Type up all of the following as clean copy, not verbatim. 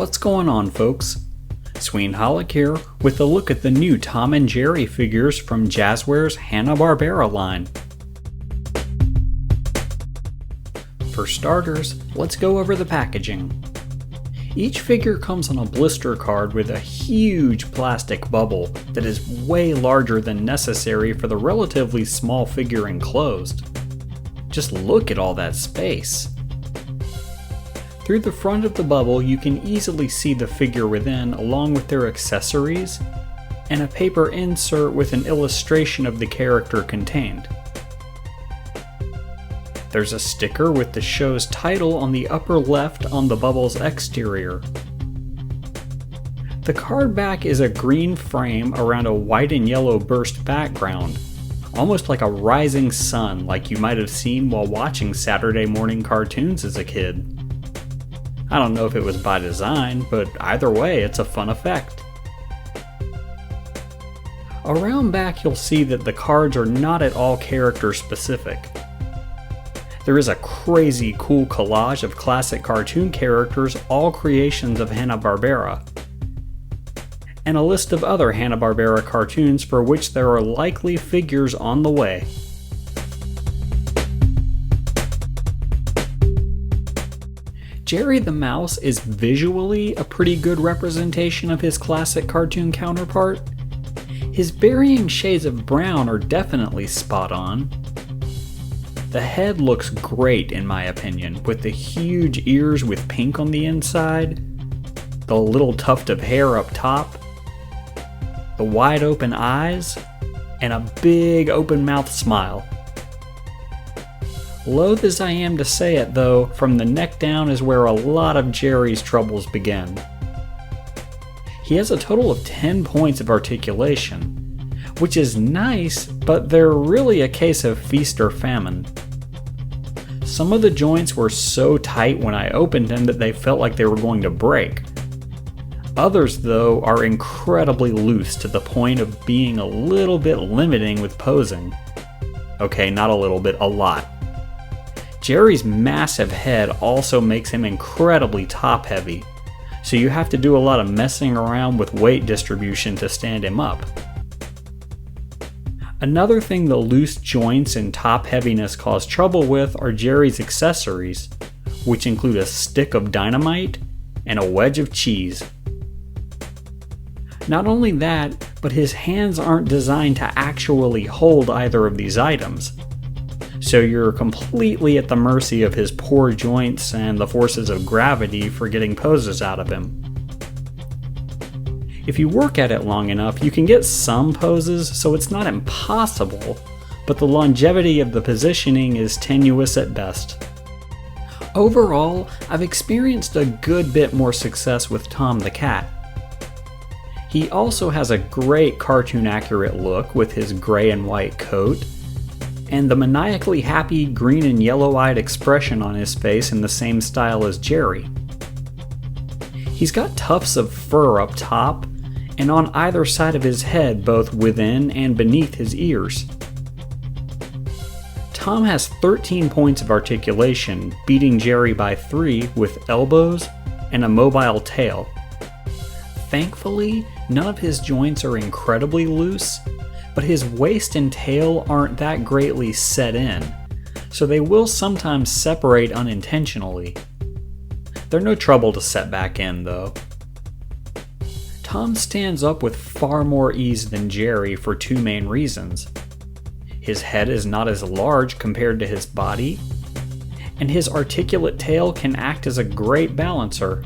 What's going on, folks? Suine Hallock here with a look at the new Tom and Jerry figures from Jazwares' Hanna-Barbera line. For starters, let's go over the packaging. Each figure comes on a blister card with a huge plastic bubble that is way larger than necessary for the relatively small figure enclosed. Just look at all that space. Through the front of the bubble, you can easily see the figure within along with their accessories and a paper insert with an illustration of the character contained. There's a sticker with the show's title on the upper left on the bubble's exterior. The card back is a green frame around a white and yellow burst background, almost like a rising sun like you might have seen while watching Saturday morning cartoons as a kid. I don't know if it was by design, but either way, it's a fun effect. Around back, you'll see that the cards are not at all character specific. There is a crazy cool collage of classic cartoon characters, all creations of Hanna-Barbera, and a list of other Hanna-Barbera cartoons for which there are likely figures on the way. Jerry the Mouse is visually a pretty good representation of his classic cartoon counterpart. His varying shades of brown are definitely spot on. The head looks great in my opinion, with the huge ears with pink on the inside, the little tuft of hair up top, the wide open eyes, and a big open mouth smile. Loath as I am to say it though, from the neck down is where a lot of Jerry's troubles begin. He has a total of 10 points of articulation, which is nice, but they're really a case of feast or famine. Some of the joints were so tight when I opened them that they felt like they were going to break. Others though are incredibly loose to the point of being a little bit limiting with posing. Okay, not a little bit, a lot. Jerry's massive head also makes him incredibly top heavy, so you have to do a lot of messing around with weight distribution to stand him up. Another thing the loose joints and top heaviness cause trouble with are Jerry's accessories, which include a stick of dynamite and a wedge of cheese. Not only that, but his hands aren't designed to actually hold either of these items, so you're completely at the mercy of his poor joints and the forces of gravity for getting poses out of him. If you work at it long enough, you can get some poses, so it's not impossible, but the longevity of the positioning is tenuous at best. Overall, I've experienced a good bit more success with Tom the Cat. He also has a great cartoon-accurate look with his gray and white coat, and the maniacally happy green and yellow-eyed expression on his face in the same style as Jerry. He's got tufts of fur up top and on either side of his head, both within and beneath his ears. Tom has 13 points of articulation, beating Jerry by 3 with elbows and a mobile tail. Thankfully, none of his joints are incredibly loose, but his waist and tail aren't that greatly set in, so they will sometimes separate unintentionally. They're no trouble to set back in though. Tom stands up with far more ease than Jerry for two main reasons. His head is not as large compared to his body, and his articulate tail can act as a great balancer.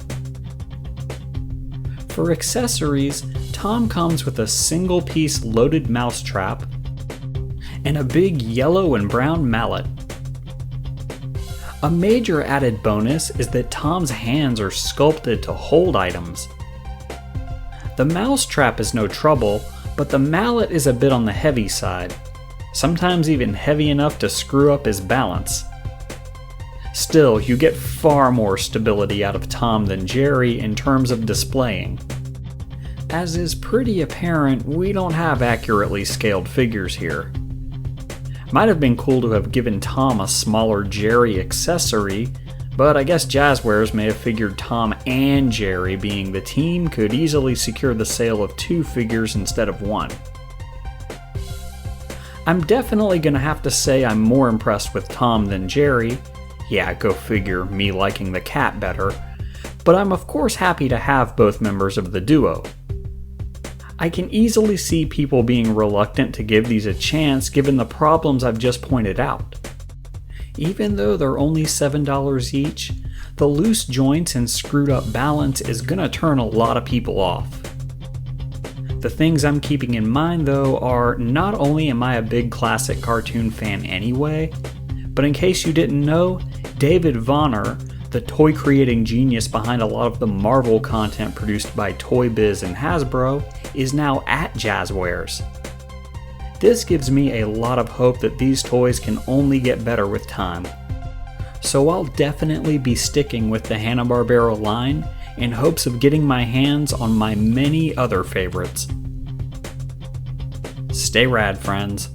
For accessories, Tom comes with a single-piece loaded mousetrap and a big yellow and brown mallet. A major added bonus is that Tom's hands are sculpted to hold items. The mousetrap is no trouble, but the mallet is a bit on the heavy side, sometimes even heavy enough to screw up his balance. Still, you get far more stability out of Tom than Jerry in terms of displaying. As is pretty apparent, we don't have accurately scaled figures here. Might have been cool to have given Tom a smaller Jerry accessory, But I guess Jazwares may have figured Tom and Jerry being the team could easily secure the sale of 2 figures instead of 1. I'm definitely gonna have to say I'm more impressed with Tom than Jerry. Yeah, go figure, me liking the cat better. But I'm of course happy to have both members of the duo. I can easily see people being reluctant to give these a chance given the problems I've just pointed out. Even though they're only $7 each, the loose joints and screwed up balance is gonna turn a lot of people off. The things I'm keeping in mind though are, not only am I a big classic cartoon fan anyway, but in case you didn't know, David Vonner, the toy creating genius behind a lot of the Marvel content produced by Toy Biz and Hasbro, is now at Jazwares. This gives me a lot of hope that these toys can only get better with time. So I'll definitely be sticking with the Hanna-Barbera line in hopes of getting my hands on my many other favorites. Stay rad, friends.